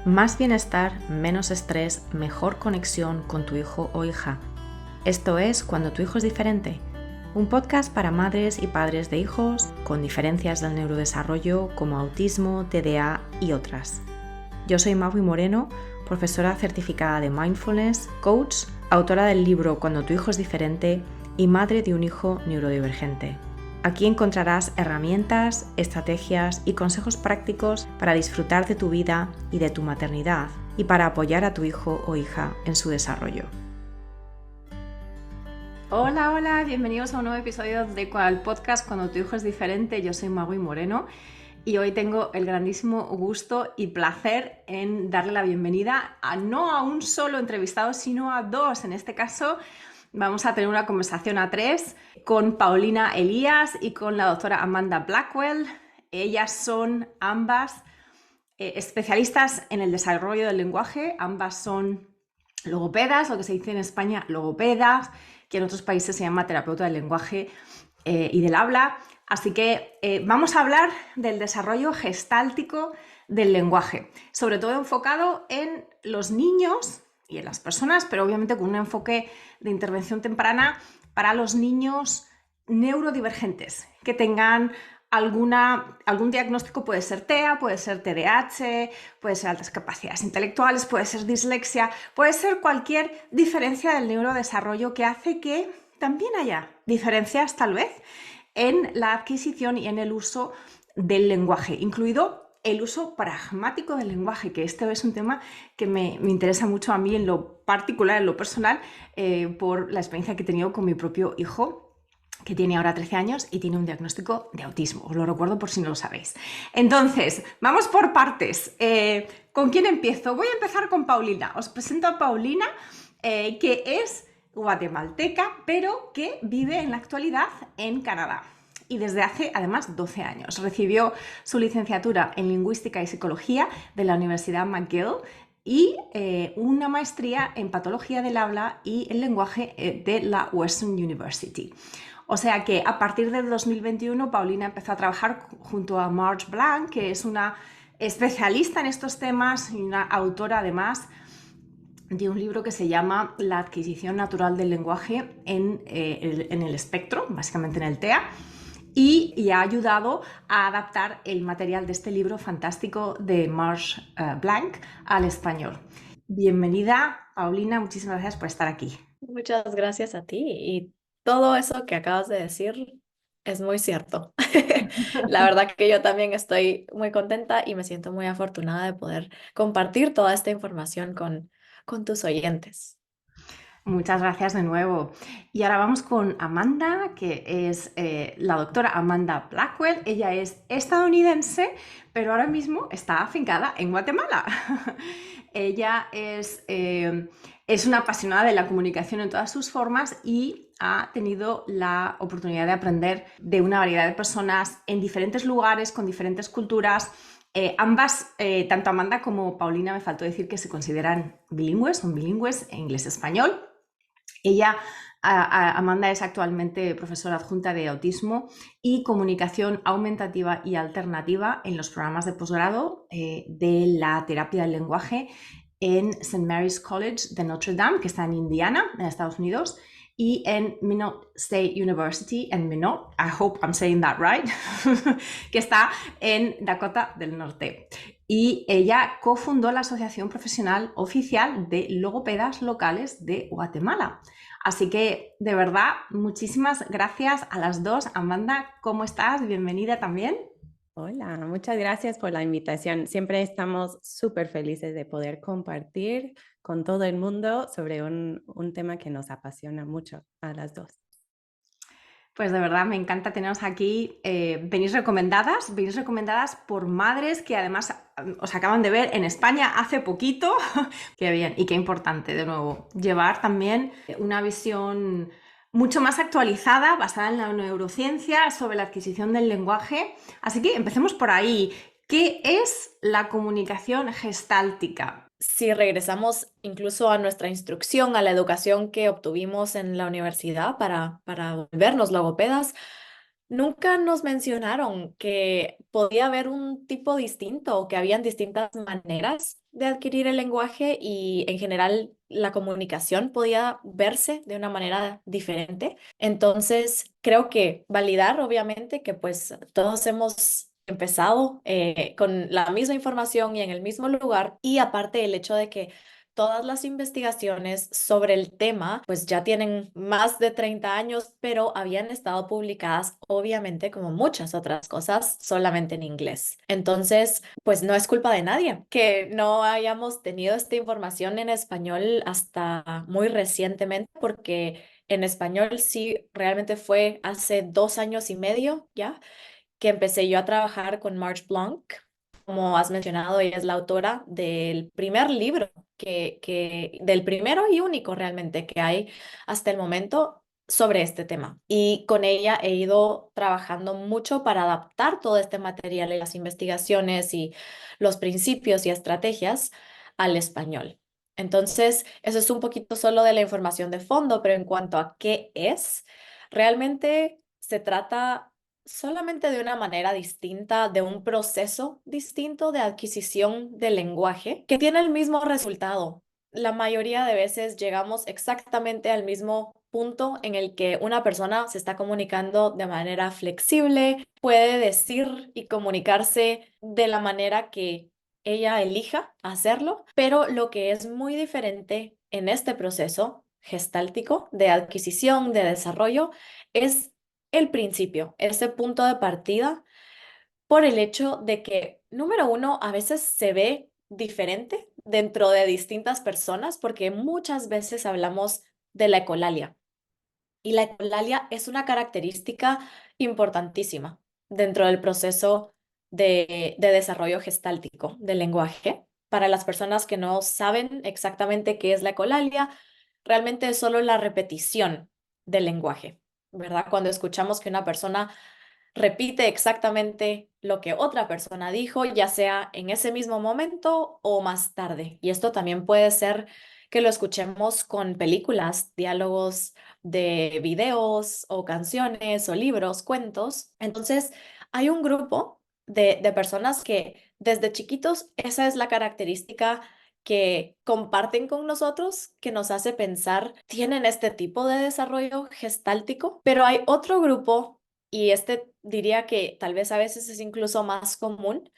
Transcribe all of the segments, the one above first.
Más bienestar, menos estrés, mejor conexión con tu hijo o hija. Esto es Cuando tu hijo es diferente, un podcast para madres y padres de hijos con diferencias del neurodesarrollo como autismo, TDA y otras. Yo soy Maui Moreno, profesora certificada de Mindfulness, coach, autora del libro Cuando tu hijo es diferente y madre de un hijo neurodivergente. Aquí encontrarás herramientas, estrategias y consejos prácticos para disfrutar de tu vida y de tu maternidad y para apoyar a tu hijo o hija en su desarrollo. Hola, bienvenidos a un nuevo episodio de el podcast Cuando tu hijo es diferente. Yo soy Maui Moreno y hoy tengo el grandísimo gusto y placer en darle la bienvenida no a un solo entrevistado, sino a dos. En este caso vamos a tener una conversación a tres con Paulina Elías y con la doctora Amanda Blackwell. Ellas son ambas especialistas en el desarrollo del lenguaje, ambas son logopedas, lo que se dice en España logopedas, que en otros países se llama terapeuta del lenguaje y del habla. Así que vamos a hablar del desarrollo gestáltico del lenguaje, sobre todo enfocado en los niños y en las personas, pero obviamente con un enfoque de intervención temprana para los niños neurodivergentes que tengan algún diagnóstico. Puede ser TEA, puede ser TDAH, puede ser altas capacidades intelectuales, puede ser dislexia, puede ser cualquier diferencia del neurodesarrollo que hace que también haya diferencias tal vez en la adquisición y en el uso del lenguaje, incluido el uso pragmático del lenguaje, que este es un tema que me interesa mucho a mí en lo particular, en lo personal, por la experiencia que he tenido con mi propio hijo, que tiene ahora 13 años y tiene un diagnóstico de autismo. Os lo recuerdo por si no lo sabéis. Entonces, vamos por partes. ¿Con quién empiezo? Voy a empezar con Paulina. Os presento a Paulina, que es guatemalteca, pero que vive en la actualidad en Canadá. Y desde hace, además, 12 años. Recibió su licenciatura en Lingüística y Psicología de la Universidad McGill y una maestría en Patología del Habla y el Lenguaje de la Western University. O sea que a partir del 2021 Paulina empezó a trabajar junto a Marge Blanc, que es una especialista en estos temas y una autora además de un libro que se llama La adquisición natural del lenguaje en el espectro, básicamente en el TEA, y ha ayudado a adaptar el material de este libro fantástico de Marge Blanc al español. Bienvenida, Paulina, muchísimas gracias por estar aquí. Muchas gracias a ti, y todo eso que acabas de decir es muy cierto. La verdad que yo también estoy muy contenta y me siento muy afortunada de poder compartir toda esta información con tus oyentes. Muchas gracias de nuevo. Y ahora vamos con Amanda, que es la doctora Amanda Blackwell. Ella es estadounidense, pero ahora mismo está afincada en Guatemala. Ella es una apasionada de la comunicación en todas sus formas y ha tenido la oportunidad de aprender de una variedad de personas en diferentes lugares, con diferentes culturas. Ambas, tanto Amanda como Paulina, me faltó decir que se consideran bilingües, son bilingües en inglés-español. Ella, Amanda, es actualmente profesora adjunta de autismo y comunicación aumentativa y alternativa en los programas de posgrado de la terapia del lenguaje en St. Mary's College de Notre Dame, que está en Indiana, en Estados Unidos, y en Minot State University en Minot, I hope I'm saying that right, que está en Dakota del Norte. Y ella cofundó la Asociación Profesional Oficial de Logopedas Locales de Guatemala. Así que, de verdad, muchísimas gracias a las dos. Amanda, ¿cómo estás? Bienvenida también. Hola, muchas gracias por la invitación. Siempre estamos súper felices de poder compartir con todo el mundo sobre un tema que nos apasiona mucho a las dos. Pues de verdad me encanta teneros aquí. Venís recomendadas por madres que además os acaban de ver en España hace poquito. Qué bien y qué importante, de nuevo, llevar también una visión mucho más actualizada, basada en la neurociencia, sobre la adquisición del lenguaje. Así que empecemos por ahí. ¿Qué es la comunicación gestáltica? Si regresamos incluso a nuestra instrucción, a la educación que obtuvimos en la universidad para volvernos logopedas, nunca nos mencionaron que podía haber un tipo distinto o que habían distintas maneras de adquirir el lenguaje y en general la comunicación podía verse de una manera diferente. Entonces, creo que validar, obviamente, que pues todos hemos empezado con la misma información y en el mismo lugar, y aparte el hecho de que todas las investigaciones sobre el tema, pues ya tienen más de 30 años, pero habían estado publicadas, obviamente, como muchas otras cosas, solamente en inglés. Entonces, pues no es culpa de nadie que no hayamos tenido esta información en español hasta muy recientemente, porque en español sí, realmente fue hace 2 años y medio ya que empecé yo a trabajar con Marge Blanc. Como has mencionado, ella es la autora del primer libro, del primero y único realmente que hay hasta el momento sobre este tema. Y con ella he ido trabajando mucho para adaptar todo este material y las investigaciones y los principios y estrategias al español. Entonces, eso es un poquito solo de la información de fondo, pero en cuanto a qué es, realmente se trata solamente de una manera distinta, de un proceso distinto de adquisición del lenguaje que tiene el mismo resultado. La mayoría de veces llegamos exactamente al mismo punto en el que una persona se está comunicando de manera flexible, puede decir y comunicarse de la manera que ella elija hacerlo, pero lo que es muy diferente en este proceso gestáltico de adquisición, de desarrollo, es el principio, ese punto de partida, por el hecho de que, número uno, a veces se ve diferente dentro de distintas personas, porque muchas veces hablamos de la ecolalia. Y la ecolalia es una característica importantísima dentro del proceso de desarrollo gestáltico del lenguaje. Para las personas que no saben exactamente qué es la ecolalia, realmente es solo la repetición del lenguaje, ¿verdad? Cuando escuchamos que una persona repite exactamente lo que otra persona dijo, ya sea en ese mismo momento o más tarde. Y esto también puede ser que lo escuchemos con películas, diálogos de videos o canciones o libros, cuentos. Entonces, hay un grupo de personas que desde chiquitos esa es la característica que comparten con nosotros, que nos hace pensar, tienen este tipo de desarrollo gestáltico, pero hay otro grupo, y este diría que tal vez a veces es incluso más común,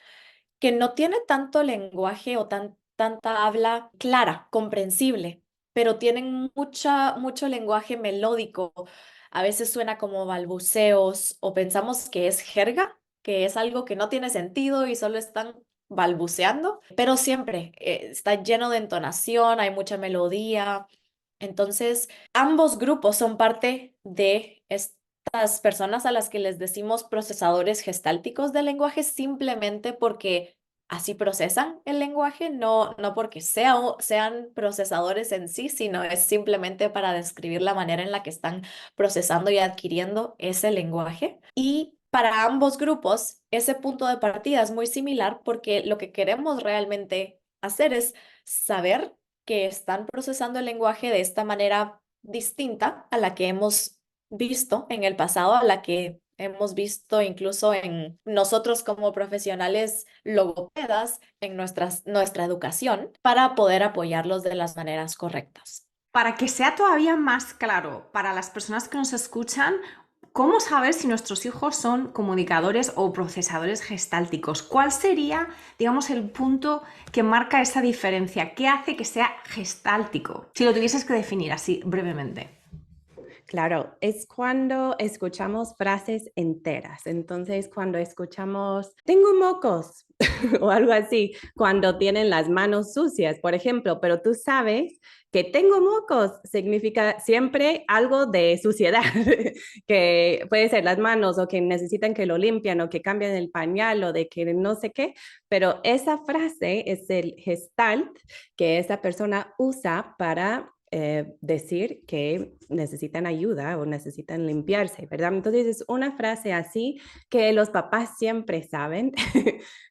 que no tiene tanto lenguaje o tanta habla clara, comprensible, pero tienen mucho lenguaje melódico. A veces suena como balbuceos o pensamos que es jerga, que es algo que no tiene sentido y solo están balbuceando, pero siempre está lleno de entonación, hay mucha melodía. Entonces, ambos grupos son parte de estas personas a las que les decimos procesadores gestálticos del lenguaje simplemente porque así procesan el lenguaje, no porque sean procesadores en sí, sino es simplemente para describir la manera en la que están procesando y adquiriendo ese lenguaje. Y para ambos grupos, ese punto de partida es muy similar porque lo que queremos realmente hacer es saber que están procesando el lenguaje de esta manera distinta a la que hemos visto en el pasado, a la que hemos visto incluso en nosotros como profesionales logopedas, en nuestra educación, para poder apoyarlos de las maneras correctas. Para que sea todavía más claro para las personas que nos escuchan, ¿cómo saber si nuestros hijos son comunicadores o procesadores gestálticos? ¿Cuál sería, digamos, el punto que marca esa diferencia? ¿Qué hace que sea gestáltico? Si lo tuvieses que definir así brevemente. Claro, es cuando escuchamos frases enteras. Entonces, cuando escuchamos, tengo mocos o algo así, cuando tienen las manos sucias, por ejemplo, pero tú sabes que tengo mocos significa siempre algo de suciedad, que puede ser las manos o que necesitan que lo limpian o que cambien el pañal o de que no sé qué, pero esa frase es el gestalt que esa persona usa para decir que necesitan ayuda o necesitan limpiarse, ¿verdad? Entonces es una frase así que los papás siempre saben,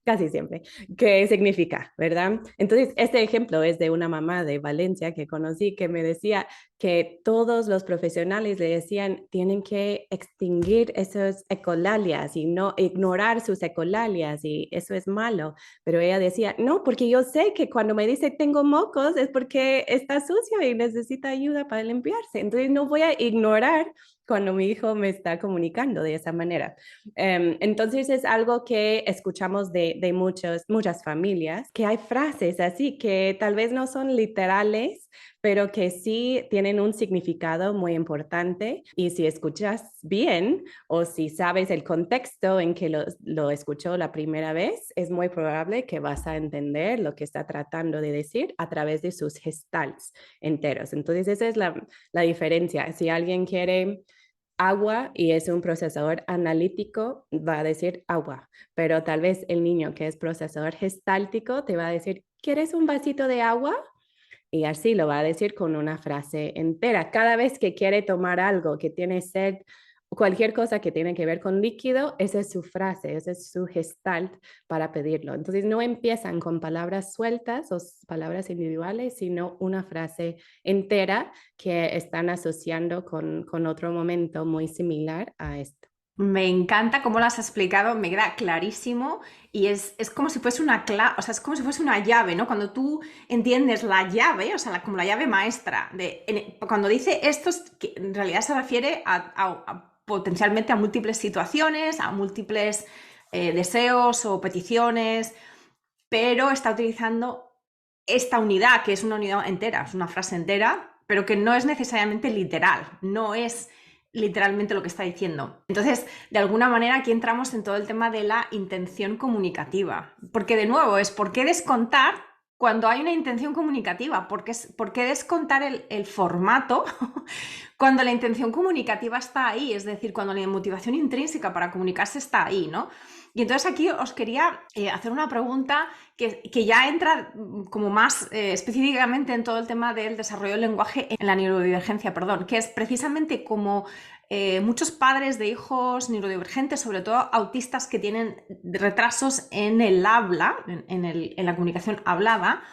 casi siempre, qué significa, ¿verdad? Entonces este ejemplo es de una mamá de Valencia que conocí que me decía, que todos los profesionales le decían tienen que extinguir esas ecolalias y no ignorar sus ecolalias y eso es malo. Pero ella decía, no, porque yo sé que cuando me dice tengo mocos es porque está sucio y necesita ayuda para limpiarse. Entonces no voy a ignorar cuando mi hijo me está comunicando de esa manera. Entonces es algo que escuchamos de muchas familias, que hay frases así que tal vez no son literales, pero que sí tienen un significado muy importante. Y si escuchas bien o si sabes el contexto en que lo escuchó la primera vez, es muy probable que vas a entender lo que está tratando de decir a través de sus gestalts enteros. Entonces, esa es la diferencia. Si alguien quiere agua y es un procesador analítico, va a decir agua, pero tal vez el niño que es procesador gestáltico te va a decir, ¿quieres un vasito de agua? Y así lo va a decir con una frase entera. Cada vez que quiere tomar algo, que tiene sed, cualquier cosa que tiene que ver con líquido, esa es su frase, ese es su gestalt para pedirlo. Entonces no empiezan con palabras sueltas o palabras individuales, sino una frase entera que están asociando con otro momento muy similar a esto. Me encanta cómo lo has explicado, me queda clarísimo y es como si fuese o sea, es como si fuese una llave, ¿no? Cuando tú entiendes la llave, o sea, como la llave maestra, cuando dice esto, que en realidad se refiere potencialmente a múltiples situaciones, a múltiples deseos o peticiones, pero está utilizando esta unidad, que es una unidad entera, es una frase entera, pero que no es necesariamente literal, no es literalmente lo que está diciendo. Entonces, de alguna manera aquí entramos en todo el tema de la intención comunicativa, porque de nuevo es ¿por qué descontar cuando hay una intención comunicativa? ¿Por qué descontar el formato cuando la intención comunicativa está ahí? Es decir, cuando la motivación intrínseca para comunicarse está ahí, ¿no? Y entonces aquí os quería hacer una pregunta que ya entra como más específicamente en todo el tema del desarrollo del lenguaje en la neurodivergencia, perdón, que es precisamente como muchos padres de hijos neurodivergentes, sobre todo autistas que tienen retrasos en el habla, en la comunicación hablada,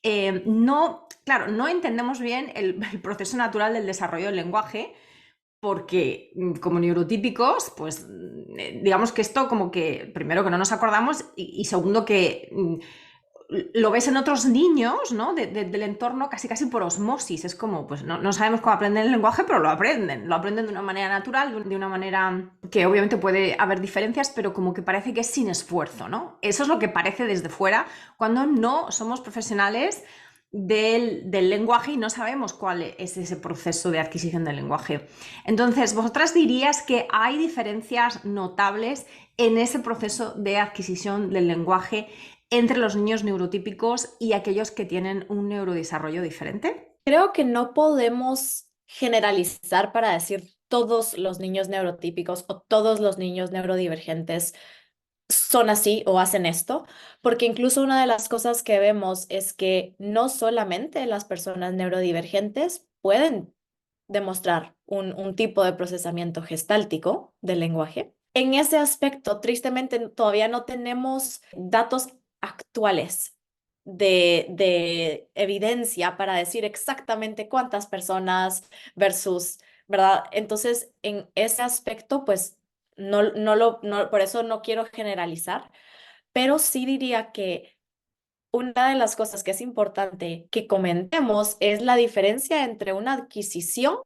claro, no entendemos bien el proceso natural del desarrollo del lenguaje, porque como neurotípicos, pues digamos que esto como que primero que no nos acordamos y segundo que lo ves en otros niños, ¿no? Del entorno casi por osmosis. Es como, pues no sabemos cómo aprenden el lenguaje, pero lo aprenden de una manera natural, de una manera que obviamente puede haber diferencias, pero como que parece que es sin esfuerzo, ¿no? Eso es lo que parece desde fuera cuando no somos profesionales del lenguaje y no sabemos cuál es ese proceso de adquisición del lenguaje. Entonces, ¿vosotras dirías que hay diferencias notables en ese proceso de adquisición del lenguaje entre los niños neurotípicos y aquellos que tienen un neurodesarrollo diferente? Creo que no podemos generalizar para decir todos los niños neurotípicos o todos los niños neurodivergentes son así o hacen esto, porque incluso una de las cosas que vemos es que no solamente las personas neurodivergentes pueden demostrar un tipo de procesamiento gestáltico del lenguaje. En ese aspecto, tristemente, todavía no tenemos datos actuales de evidencia para decir exactamente cuántas personas versus, ¿verdad? Entonces, en ese aspecto, pues, por eso no quiero generalizar, pero sí diría que una de las cosas que es importante que comentemos es la diferencia entre una adquisición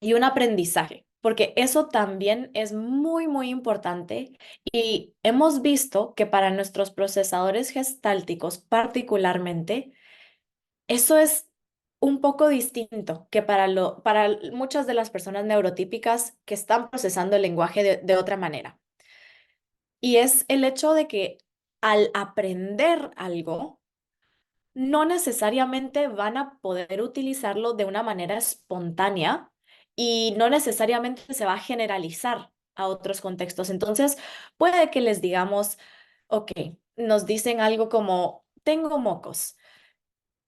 y un aprendizaje, porque eso también es muy, muy importante y hemos visto que para nuestros procesadores gestálticos particularmente, eso es un poco distinto que para muchas de las personas neurotípicas que están procesando el lenguaje de otra manera. Y es el hecho de que al aprender algo, no necesariamente van a poder utilizarlo de una manera espontánea y no necesariamente se va a generalizar a otros contextos. Entonces, puede que les digamos, ok, nos dicen algo como, tengo mocos.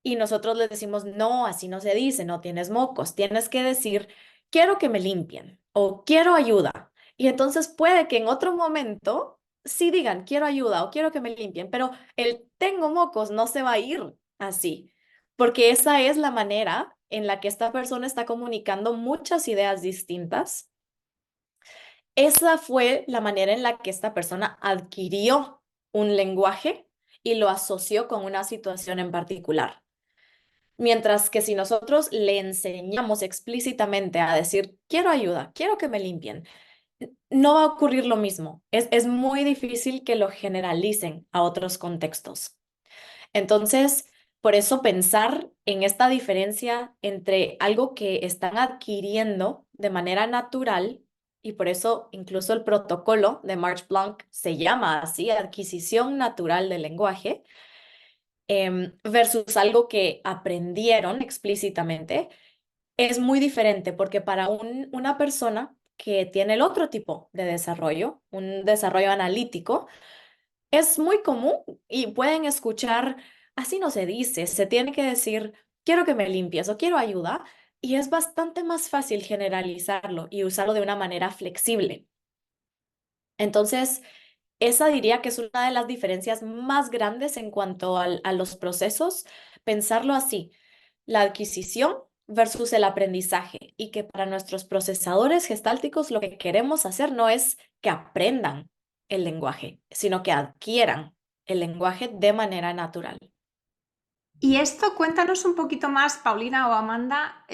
Y nosotros les decimos, no, así no se dice, no tienes mocos. Tienes que decir, quiero que me limpien o quiero ayuda. Y entonces puede que en otro momento sí digan, quiero ayuda o quiero que me limpien, pero el tengo mocos no se va a ir así, porque esa es la manera en la que esta persona está comunicando muchas ideas distintas, esa fue la manera en la que esta persona adquirió un lenguaje y lo asoció con una situación en particular. Mientras que si nosotros le enseñamos explícitamente a decir, quiero ayuda, quiero que me limpien, no va a ocurrir lo mismo. Es muy difícil que lo generalicen a otros contextos. Entonces, por eso pensar en esta diferencia entre algo que están adquiriendo de manera natural, y por eso incluso el protocolo de March Blanc se llama así, adquisición natural del lenguaje, versus algo que aprendieron explícitamente, es muy diferente porque para una persona que tiene el otro tipo de desarrollo, un desarrollo analítico, es muy común y pueden escuchar, así no se dice, se tiene que decir, quiero que me limpies o quiero ayuda, y es bastante más fácil generalizarlo y usarlo de una manera flexible. Entonces, esa diría que es una de las diferencias más grandes en cuanto a los procesos, pensarlo así, la adquisición versus el aprendizaje, y que para nuestros procesadores gestálticos lo que queremos hacer no es que aprendan el lenguaje, sino que adquieran el lenguaje de manera natural. Y esto, cuéntanos un poquito más, Paulina o Amanda,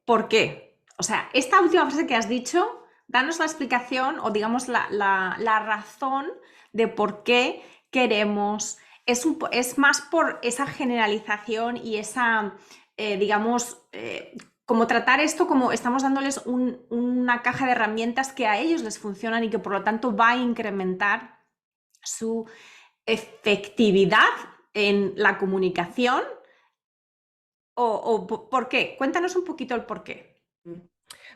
¿por qué? O sea, esta última frase que has dicho, danos la explicación o digamos la razón de por qué queremos. Es más por esa generalización y esa, digamos, como tratar esto como estamos dándoles una caja de herramientas que a ellos les funcionan y que por lo tanto va a incrementar su efectividad en la comunicación o por qué? Cuéntanos un poquito el por qué.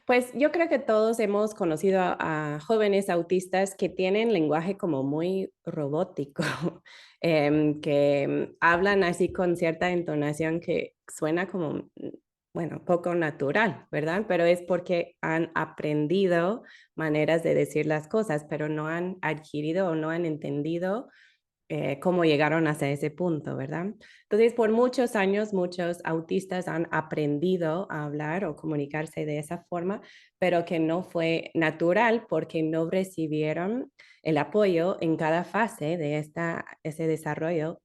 Pues yo creo que todos hemos conocido a jóvenes autistas que tienen lenguaje como muy robótico, que hablan así con cierta entonación que suena como, bueno, poco natural, ¿verdad? Pero es porque han aprendido maneras de decir las cosas, pero no han adquirido o no han entendido cómo llegaron hasta ese punto, ¿verdad? Entonces, por muchos años, muchos autistas han aprendido a hablar o comunicarse de esa forma, pero que no fue natural porque no recibieron el apoyo en cada fase de ese desarrollo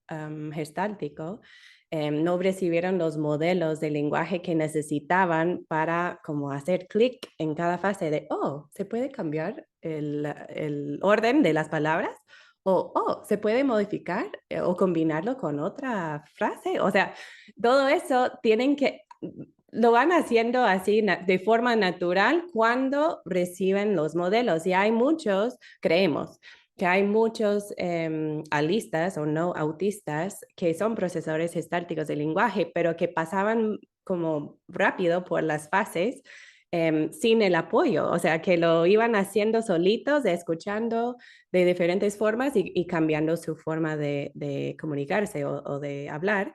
gestáltico. No recibieron los modelos de lenguaje que necesitaban para como hacer clic en cada fase de, oh, se puede cambiar el orden de las palabras o, oh, se puede modificar o combinarlo con otra frase. O sea, todo eso lo van haciendo así de forma natural cuando reciben los modelos. Y hay muchos, creemos, que hay muchos alistas o no autistas que son procesadores gestálticos del lenguaje, pero que pasaban como rápido por las fases sin el apoyo, o sea, que lo iban haciendo solitos, escuchando de diferentes formas y cambiando su forma de comunicarse o de hablar.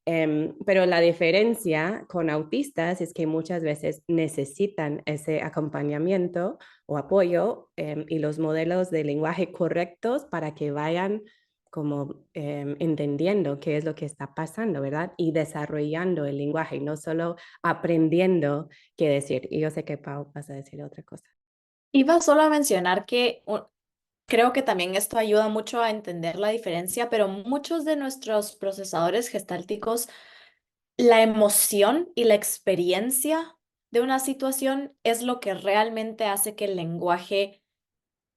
Pero la diferencia con autistas es que muchas veces necesitan ese acompañamiento o apoyo y los modelos de lenguaje correctos para que vayan como entendiendo qué es lo que está pasando, ¿verdad? Y desarrollando el lenguaje, no solo aprendiendo qué decir. Y yo sé que Pau vas a decir otra cosa. Iba solo a mencionar que creo que también esto ayuda mucho a entender la diferencia, pero muchos de nuestros procesadores gestálticos, la emoción y la experiencia de una situación es lo que realmente hace que el lenguaje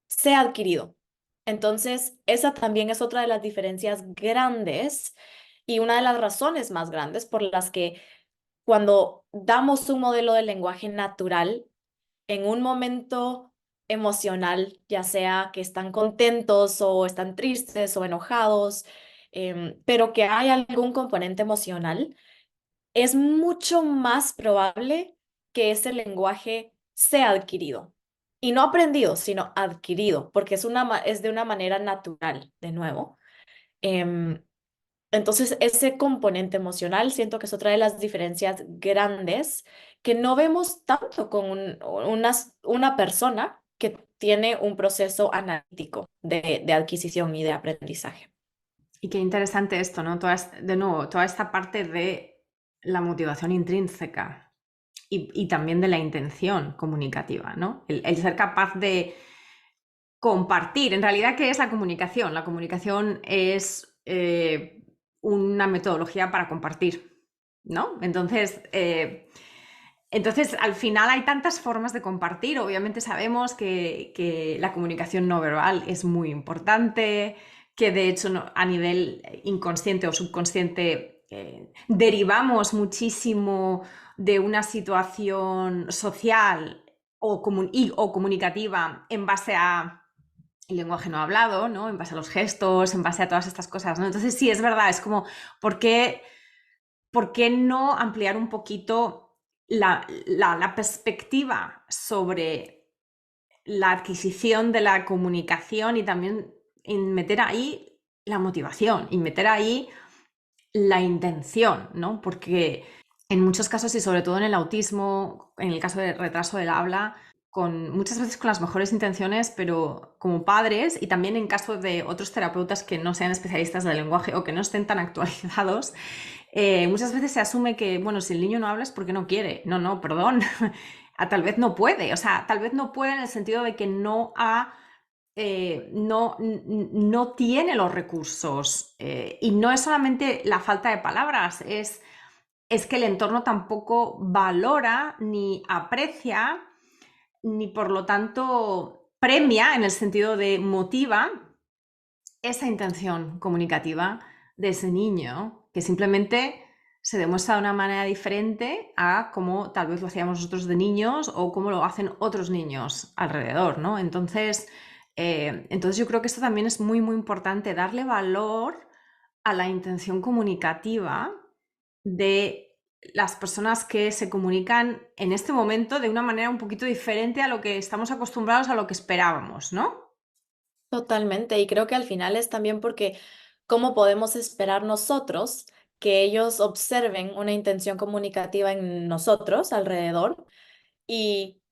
sea adquirido. Entonces, esa también es otra de las diferencias grandes y una de las razones más grandes por las que cuando damos un modelo de lenguaje natural, en un momento emocional, ya sea que están contentos o están tristes o enojados, pero que hay algún componente emocional, es mucho más probable que ese lenguaje sea adquirido. Y no aprendido, sino adquirido, porque es de una manera natural, de nuevo. Em, entonces, ese componente emocional siento que es otra de las diferencias grandes que no vemos tanto con una persona que tiene un proceso analítico de adquisición y de aprendizaje. Y qué interesante esto, ¿no? De nuevo, toda esta parte de la motivación intrínseca y también de la intención comunicativa, ¿no? El ser capaz de compartir. En realidad, ¿qué es la comunicación? La comunicación es una metodología para compartir, ¿no? Entonces, al final hay tantas formas de compartir. Obviamente sabemos que la comunicación no verbal es muy importante, que de hecho a nivel inconsciente o subconsciente derivamos muchísimo de una situación social o comunicativa en base a el lenguaje no hablado, ¿no? En base a los gestos, en base a todas estas cosas, ¿no? Entonces sí, es verdad, es como, ¿por qué no ampliar un poquito la perspectiva sobre la adquisición de la comunicación y también meter ahí la motivación y meter ahí la intención, ¿no? Porque en muchos casos y sobre todo en el autismo, en el caso del retraso del habla, muchas veces con las mejores intenciones, pero como padres y también en caso de otros terapeutas que no sean especialistas del lenguaje o que no estén tan actualizados, muchas veces se asume que, bueno, si el niño no habla es porque no quiere. No, no, perdón. Tal vez no puede. O sea, tal vez no puede en el sentido de que no tiene los recursos. Y no es solamente la falta de palabras, es que el entorno tampoco valora ni aprecia ni por lo tanto premia en el sentido de motiva esa intención comunicativa de ese niño que simplemente se demuestra de una manera diferente a como tal vez lo hacíamos nosotros de niños o como lo hacen otros niños alrededor, ¿no? Entonces yo creo que esto también es muy, muy importante, darle valor a la intención comunicativa de las personas que se comunican en este momento de una manera un poquito diferente a lo que estamos acostumbrados, a lo que esperábamos, ¿no? Totalmente, y creo que al final es también porque cómo podemos esperar nosotros que ellos observen una intención comunicativa en nosotros alrededor y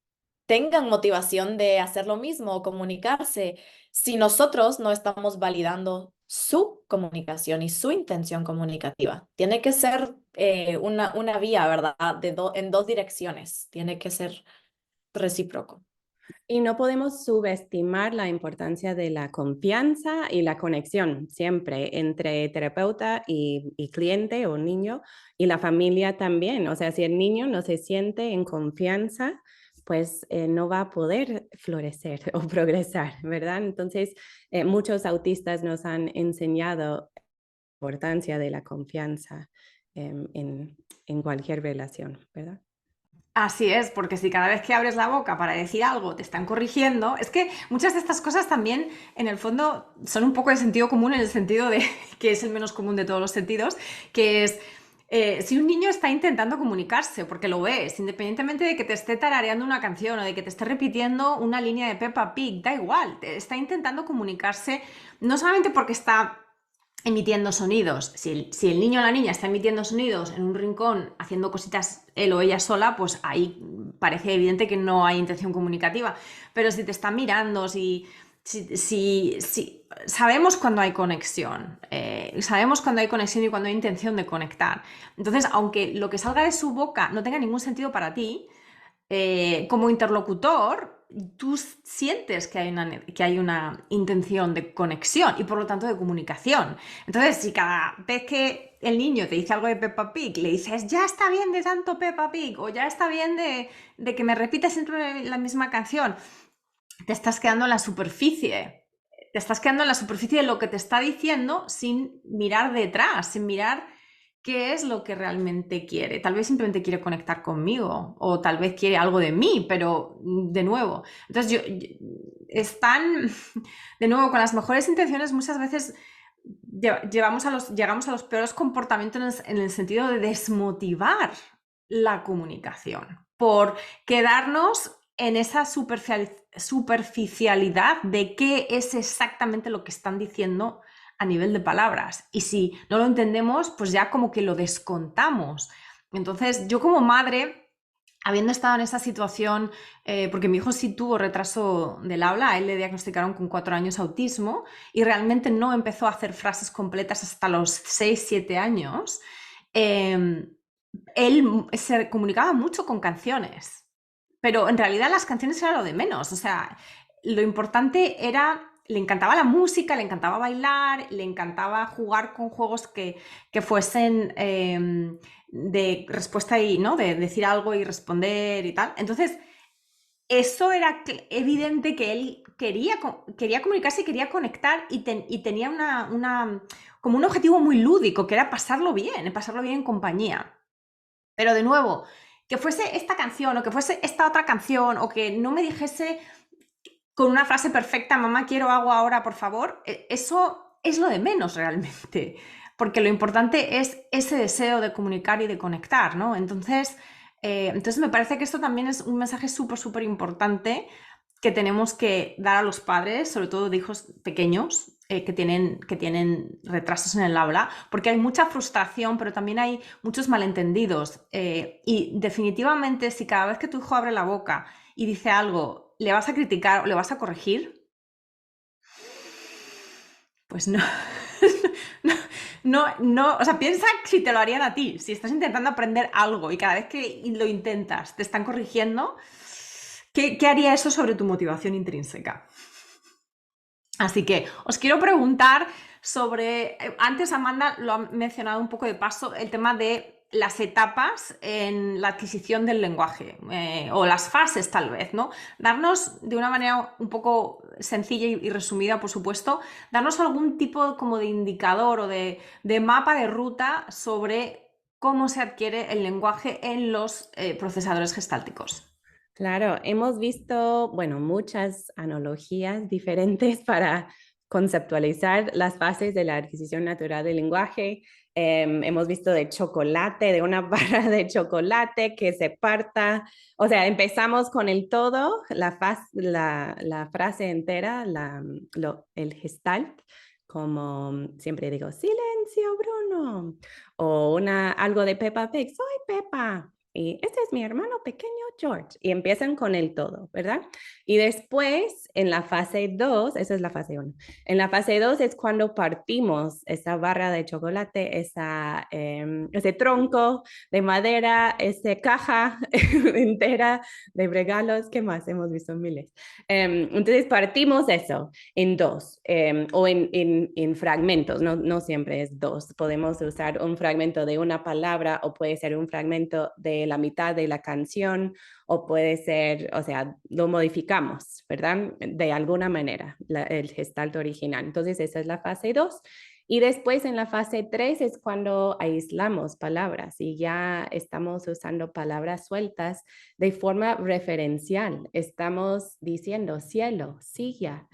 tengan motivación de hacer lo mismo o comunicarse si nosotros no estamos validando su comunicación y su intención comunicativa. Tiene que ser una vía, ¿verdad? En dos direcciones. Tiene que ser recíproco. Y no podemos subestimar la importancia de la confianza y la conexión siempre entre terapeuta y cliente o niño y la familia también. O sea, si el niño no se siente en confianza, pues no va a poder florecer o progresar, ¿verdad? Entonces, muchos autistas nos han enseñado la importancia de la confianza en cualquier relación, ¿verdad? Así es, porque si cada vez que abres la boca para decir algo te están corrigiendo, es que muchas de estas cosas también en el fondo son un poco de sentido común en el sentido de que es el menos común de todos los sentidos, que es si un niño está intentando comunicarse, porque lo ves, independientemente de que te esté tarareando una canción o de que te esté repitiendo una línea de Peppa Pig, da igual, está intentando comunicarse no solamente porque está emitiendo sonidos. Si el niño o la niña está emitiendo sonidos en un rincón haciendo cositas él o ella sola, pues ahí parece evidente que no hay intención comunicativa. Pero si te está mirando, si sabemos cuando hay conexión, sabemos cuando hay conexión y cuando hay intención de conectar. Entonces, aunque lo que salga de su boca no tenga ningún sentido para ti, como interlocutor, tú sientes que hay una intención de conexión y por lo tanto de comunicación. Entonces, si cada vez que el niño te dice algo de Peppa Pig, le dices, ya está bien de tanto Peppa Pig o ya está bien de que me repitas siempre la misma canción, te estás quedando en la superficie. Te estás quedando en la superficie de lo que te está diciendo sin mirar detrás, sin mirar qué es lo que realmente quiere. Tal vez simplemente quiere conectar conmigo o tal vez quiere algo de mí, pero de nuevo. Entonces, están, de nuevo, con las mejores intenciones muchas veces llegamos a los peores comportamientos en el sentido de desmotivar la comunicación por quedarnos en esa superficialidad de qué es exactamente lo que están diciendo a nivel de palabras. Y si no lo entendemos, pues ya como que lo descontamos. Entonces, yo como madre, habiendo estado en esa situación, porque mi hijo sí tuvo retraso del habla, a él le diagnosticaron con 4 años autismo y realmente no empezó a hacer frases completas hasta los 6, 7 años. él se comunicaba mucho con canciones, pero en realidad las canciones eran lo de menos. O sea, lo importante era, le encantaba la música, le encantaba bailar, le encantaba jugar con juegos que fuesen de respuesta y, ¿no? De decir algo y responder y tal. Entonces, eso era evidente que él quería comunicarse y quería conectar y tenía como un objetivo muy lúdico, que era pasarlo bien en compañía. Pero de nuevo, que fuese esta canción o que fuese esta otra canción o que no me dijese con una frase perfecta, mamá, quiero agua ahora, por favor, eso es lo de menos realmente, porque lo importante es ese deseo de comunicar y de conectar, ¿no? Entonces me parece que esto también es un mensaje súper, súper importante que tenemos que dar a los padres, sobre todo de hijos pequeños, que tienen retrasos en el habla, porque hay mucha frustración, pero también hay muchos malentendidos. Y definitivamente, si cada vez que tu hijo abre la boca y dice algo, le vas a criticar o le vas a corregir, pues no. No, o sea, piensa si te lo harían a ti, si estás intentando aprender algo y cada vez que lo intentas te están corrigiendo, ¿qué haría eso sobre tu motivación intrínseca? Así que os quiero preguntar sobre, antes Amanda lo ha mencionado un poco de paso, el tema de las etapas en la adquisición del lenguaje, o las fases tal vez, ¿no? Darnos de una manera un poco sencilla y resumida, por supuesto, darnos algún tipo como de indicador o de mapa de ruta sobre cómo se adquiere el lenguaje en los procesadores gestálticos. Claro, hemos visto, bueno, muchas analogías diferentes para conceptualizar las fases de la adquisición natural del lenguaje. Hemos visto de chocolate, de una barra de chocolate que se parta. O sea, empezamos con el todo, la frase entera, el gestalt, como siempre digo, silencio, Bruno, o algo de Peppa Pig, soy Peppa. Y este es mi hermano pequeño George. Y empiezan con el todo, ¿verdad? Y después, en la fase 2, esa es la fase 1. En la fase 2 es cuando partimos esa barra de chocolate, ese tronco de madera, esa caja entera de regalos. ¿Qué más? Hemos visto miles. Entonces, partimos eso en dos, o en fragmentos, no siempre es dos. Podemos usar un fragmento de una palabra o puede ser un fragmento de la mitad de la canción o puede ser, o sea, lo modificamos, ¿verdad? De alguna manera, el gestalt original. Entonces, esa es la fase 2. Y después en la fase 3 es cuando aislamos palabras y ya estamos usando palabras sueltas de forma referencial. Estamos diciendo cielo, silla,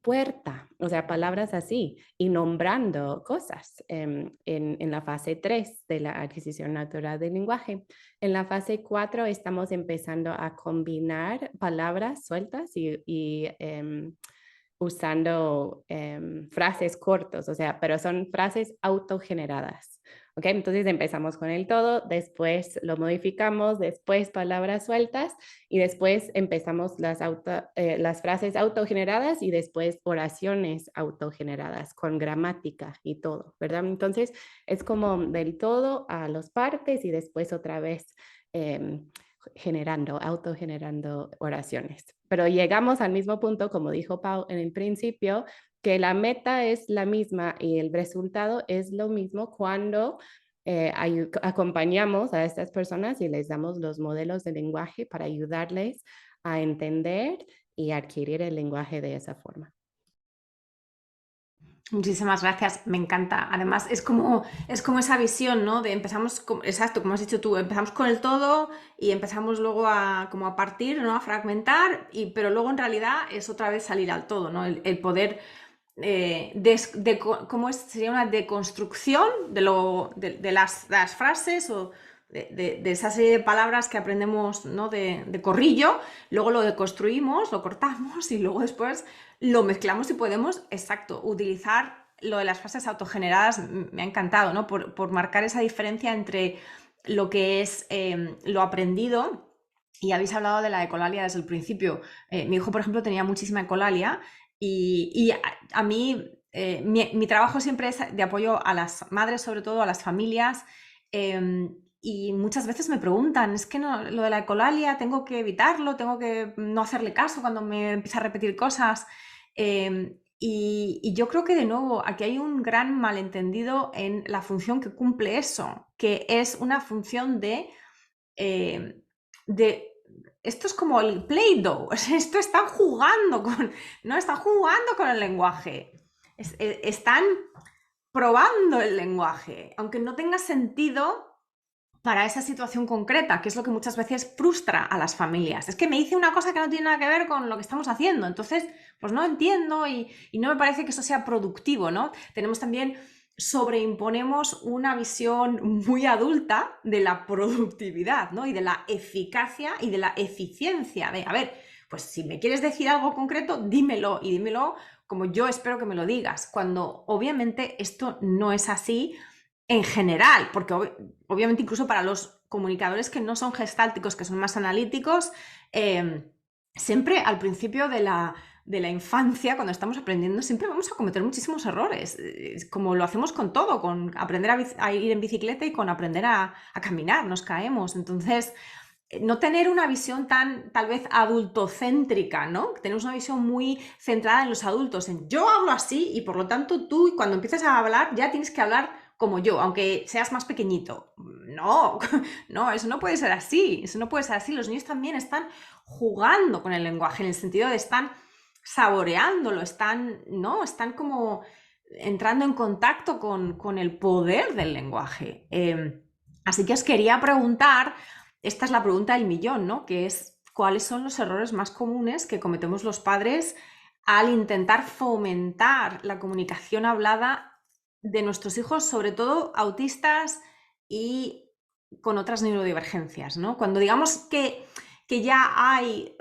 puerta, o sea, palabras así, y nombrando cosas en la fase 3 de la adquisición natural del lenguaje. En la fase 4 estamos empezando a combinar palabras sueltas y usando frases cortos, o sea, pero son frases autogeneradas. ¿Ok? Entonces empezamos con el todo, después lo modificamos, después palabras sueltas y después empezamos las frases autogeneradas y después oraciones autogeneradas con gramática y todo, ¿verdad? Entonces es como del todo a las partes y después otra vez autogenerando oraciones. Pero llegamos al mismo punto, como dijo Pau en el principio, que la meta es la misma y el resultado es lo mismo cuando acompañamos a estas personas y les damos los modelos de lenguaje para ayudarles a entender y adquirir el lenguaje de esa forma. Muchísimas gracias, me encanta. Además, es como esa visión, ¿no? De empezamos, exacto, como has dicho tú, empezamos con el todo y empezamos luego a partir, ¿no? A fragmentar, pero luego en realidad es otra vez salir al todo, ¿no? El poder, sería una deconstrucción de las frases o de esa serie de palabras que aprendemos, ¿no? de corrillo, luego lo deconstruimos, lo cortamos y luego después lo mezclamos y podemos, exacto, utilizar lo de las frases autogeneradas. Me ha encantado, ¿no? Por marcar esa diferencia entre lo que es lo aprendido. Y habéis hablado de la ecolalia desde el principio. Mi hijo, por ejemplo, tenía muchísima ecolalia y a mí mi trabajo siempre es de apoyo a las madres, sobre todo a las familias, y muchas veces me preguntan, es que no, lo de la ecolalia tengo que evitarlo, tengo que no hacerle caso cuando me empieza a repetir cosas. Y yo creo que de nuevo aquí hay un gran malentendido en la función que cumple eso, que es una función eh, de esto es como el Play-Doh, esto están jugando con, no están jugando con el lenguaje, están probando el lenguaje, aunque no tenga sentido para esa situación concreta, que es lo que muchas veces frustra a las familias. Es que me dice una cosa que no tiene nada que ver con lo que estamos haciendo, entonces pues no entiendo y no me parece que eso sea productivo, ¿no? Tenemos también, sobreimponemos una visión muy adulta de la productividad, ¿no? Y de la eficacia y de la eficiencia, de, a ver, pues si me quieres decir algo concreto, dímelo y dímelo como yo espero que me lo digas, cuando obviamente esto no es así en general, porque obviamente incluso para los comunicadores que no son gestálticos, que son más analíticos, siempre al principio de la infancia, cuando estamos aprendiendo, siempre vamos a cometer muchísimos errores, como lo hacemos con todo, con aprender a ir en bicicleta y con aprender a caminar, nos caemos. Entonces, no tener una visión tan, tal vez, adultocéntrica, ¿no? Tenemos una visión muy centrada en los adultos, en yo hablo así y por lo tanto tú cuando empieces a hablar ya tienes que hablar como yo, aunque seas más pequeñito. No, no, eso no puede ser así, eso no puede ser así. Los niños también están jugando con el lenguaje, en el sentido de están saboreándolo, están, ¿no? Están como entrando en contacto con el poder del lenguaje. Así que os quería preguntar, esta es la pregunta del millón, ¿no? Que es, ¿cuáles son los errores más comunes que cometemos los padres al intentar fomentar la comunicación hablada de nuestros hijos, sobre todo autistas y con otras neurodivergencias, ¿no? Cuando digamos que ya hay,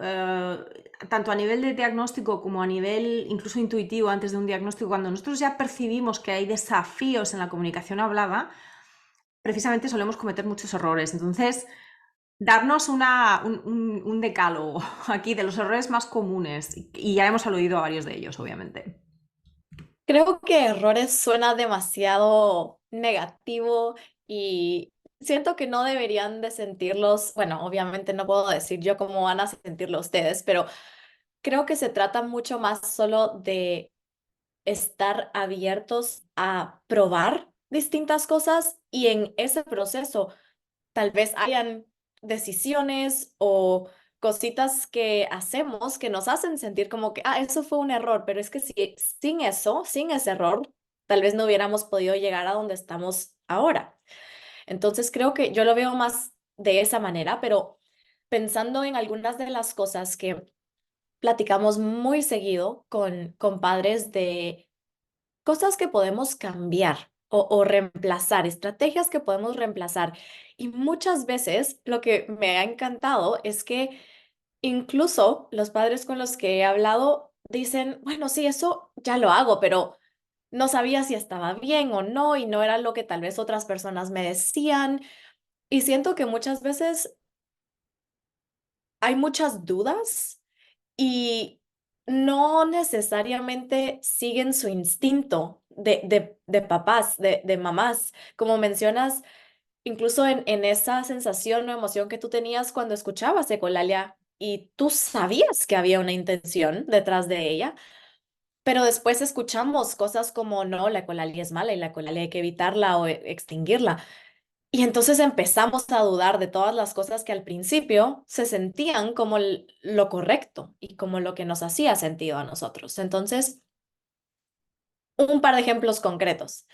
tanto a nivel de diagnóstico como a nivel incluso intuitivo antes de un diagnóstico, cuando nosotros ya percibimos que hay desafíos en la comunicación hablada, precisamente solemos cometer muchos errores. Entonces, darnos un decálogo aquí de los errores más comunes, y ya hemos aludido a varios de ellos, obviamente. Creo que errores suena demasiado negativo y siento que no deberían de sentirlos, bueno, obviamente no puedo decir yo cómo van a sentirlo ustedes, pero creo que se trata mucho más solo de estar abiertos a probar distintas cosas y en ese proceso tal vez hayan decisiones o cositas que hacemos que nos hacen sentir como que, ah, eso fue un error, pero es que si, sin eso, sin ese error, tal vez no hubiéramos podido llegar a donde estamos ahora. Entonces creo que yo lo veo más de esa manera, pero pensando en algunas de las cosas que platicamos muy seguido con padres de cosas que podemos cambiar o reemplazar, estrategias que podemos reemplazar. Y muchas veces lo que me ha encantado es que incluso los padres con los que he hablado dicen, bueno, sí, eso ya lo hago, pero no sabía si estaba bien o no y no era lo que tal vez otras personas me decían. Y siento que muchas veces hay muchas dudas y no necesariamente siguen su instinto de papás, de mamás. Como mencionas, incluso en esa sensación o emoción que tú tenías cuando escuchabas Ecolalia y tú sabías que había una intención detrás de ella, pero después escuchamos cosas como, no, la ecolalia es mala y la ecolalia hay que evitarla o extinguirla. Y entonces empezamos a dudar de todas las cosas que al principio se sentían como lo correcto y como lo que nos hacía sentido a nosotros. Entonces, un par de ejemplos concretos.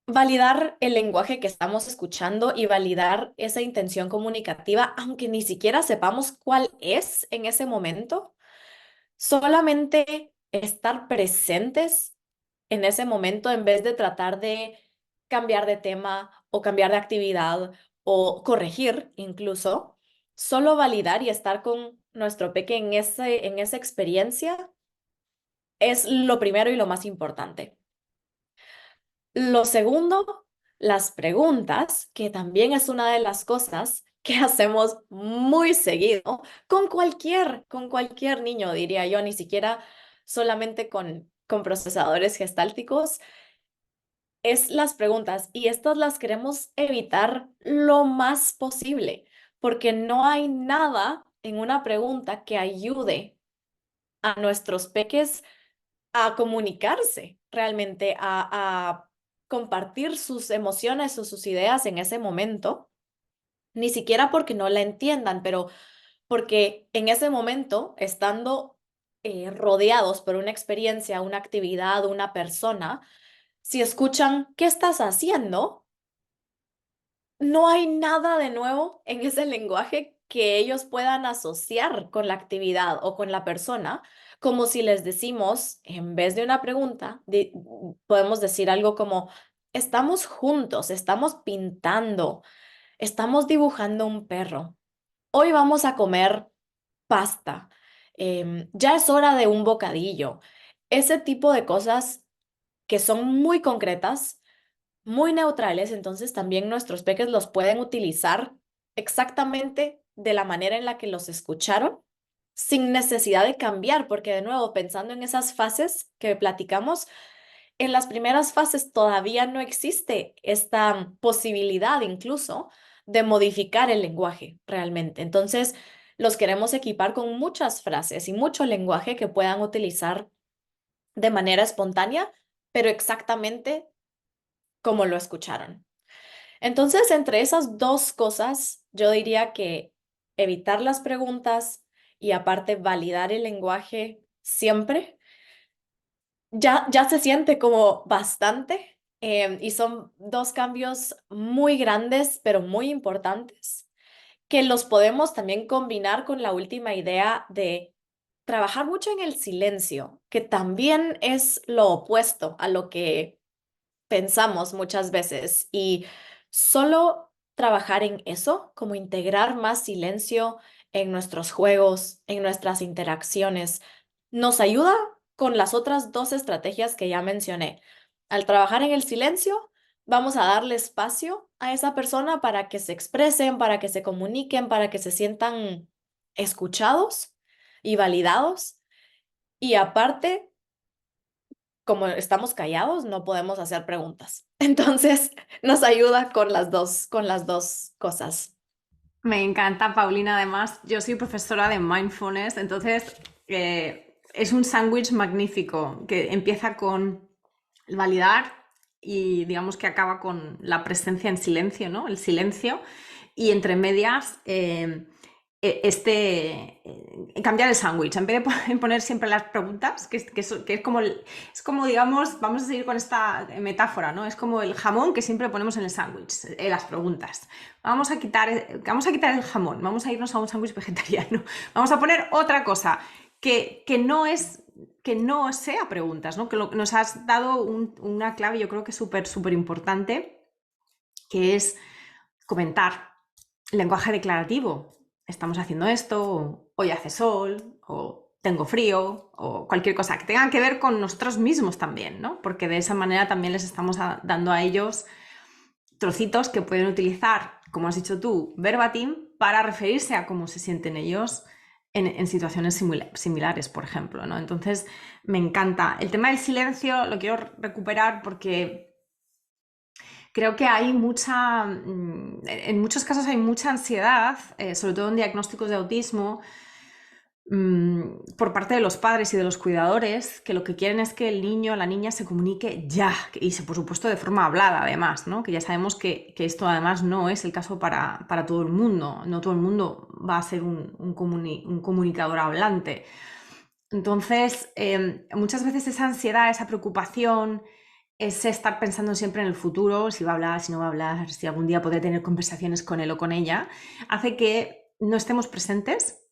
Validar el lenguaje que estamos escuchando y validar esa intención comunicativa, aunque ni siquiera sepamos cuál es en ese momento. Solamente estar presentes en ese momento en vez de tratar de cambiar de tema o cambiar de actividad o corregir incluso, solo validar y estar con nuestro peque en esa experiencia es lo primero y lo más importante. Lo segundo, las preguntas, que también es una de las cosas que hacemos muy seguido con cualquier niño, diría yo, ni siquiera solamente con procesadores gestálticos, es las preguntas y estas las queremos evitar lo más posible, porque no hay nada en una pregunta que ayude a nuestros peques a comunicarse realmente, a compartir sus emociones o sus ideas en ese momento, ni siquiera porque no la entiendan, pero porque en ese momento, estando rodeados por una experiencia, una actividad, una persona, si escuchan, ¿qué estás haciendo? No hay nada de nuevo en ese lenguaje que ellos puedan asociar con la actividad o con la persona, como si les decimos, en vez de una pregunta, podemos decir algo como, estamos juntos, estamos pintando, estamos dibujando un perro. Hoy vamos a comer pasta. Ya es hora de un bocadillo. Ese tipo de cosas que son muy concretas, muy neutrales, entonces también nuestros peques los pueden utilizar exactamente de la manera en la que los escucharon, sin necesidad de cambiar, porque de nuevo, pensando en esas fases que platicamos, en las primeras fases todavía no existe esta posibilidad incluso de modificar el lenguaje realmente. Entonces, los queremos equipar con muchas frases y mucho lenguaje que puedan utilizar de manera espontánea, pero exactamente como lo escucharon. Entonces, entre esas dos cosas, yo diría que evitar las preguntas y aparte validar el lenguaje siempre, ya se siente como bastante, y son dos cambios muy grandes, pero muy importantes, que los podemos también combinar con la última idea de trabajar mucho en el silencio, que también es lo opuesto a lo que pensamos muchas veces y solo trabajar en eso, como integrar más silencio en nuestros juegos, en nuestras interacciones, nos ayuda con las otras dos estrategias que ya mencioné. Al trabajar en el silencio, vamos a darle espacio a esa persona para que se expresen, para que se comuniquen, para que se sientan escuchados y validados. Y aparte, como estamos callados, no podemos hacer preguntas. Entonces, nos ayuda con las dos cosas. Me encanta, Paulina. Además, yo soy profesora de mindfulness, entonces es un sándwich magnífico que empieza con el validar y digamos que acaba con la presencia en silencio, ¿no? El silencio. Y entre medias, cambiar el sándwich. En vez de poner siempre las preguntas, que es como, digamos, vamos a seguir con esta metáfora, ¿no? Es como el jamón que siempre ponemos en el sándwich, las preguntas. Vamos a quitar el jamón, vamos a irnos a un sándwich vegetariano. Vamos a poner otra cosa que no sea preguntas, ¿no? Nos has dado una clave, yo creo que es súper importante, que es comentar. Lenguaje declarativo. Estamos haciendo esto, hoy hace sol, o tengo frío, o cualquier cosa que tenga que ver con nosotros mismos también, ¿no? Porque de esa manera también les estamos dando a ellos trocitos que pueden utilizar, como has dicho tú, verbatim, para referirse a cómo se sienten ellos en situaciones similares, por ejemplo, ¿no? Entonces, me encanta. El tema del silencio lo quiero recuperar porque creo que hay en muchos casos hay mucha ansiedad, sobre todo en diagnósticos de autismo, por parte de los padres y de los cuidadores, que lo que quieren es que el niño o la niña se comunique ya, y por supuesto de forma hablada además, ¿no? Que ya sabemos que esto además no es el caso para todo el mundo, no todo el mundo va a ser un comunicador hablante. Entonces, muchas veces esa ansiedad, esa preocupación, ese estar pensando siempre en el futuro, si va a hablar, si no va a hablar, si algún día podré tener conversaciones con él o con ella, hace que no estemos presentes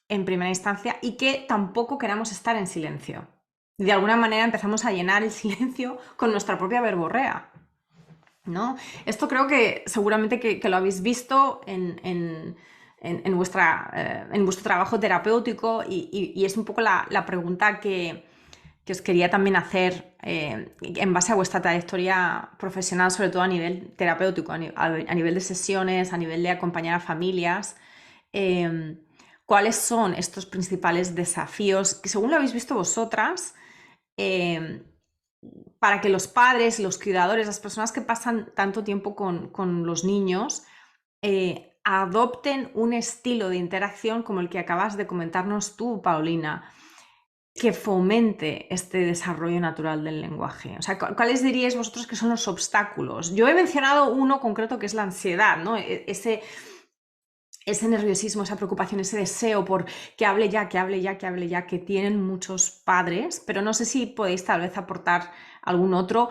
en primera instancia y que tampoco queramos estar en silencio. De alguna manera empezamos a llenar el silencio con nuestra propia verborrea, ¿no? Esto creo que seguramente que lo habéis visto en vuestro trabajo terapéutico y es un poco la pregunta que os quería también hacer en base a vuestra trayectoria profesional, sobre todo a nivel terapéutico, a nivel de sesiones, a nivel de acompañar a familias. ¿Cuáles son estos principales desafíos que, según lo habéis visto vosotras, para que los padres, los cuidadores, las personas que pasan tanto tiempo con los niños, adopten un estilo de interacción como el que acabas de comentarnos tú, Paulina, que fomente este desarrollo natural del lenguaje. O sea, ¿cuáles diríais vosotros que son los obstáculos? Yo he mencionado uno concreto que es la ansiedad, ¿no? Ese nerviosismo, esa preocupación, ese deseo por que hable ya, que hable ya, que hable ya, que tienen muchos padres, pero no sé si podéis tal vez aportar algún otro.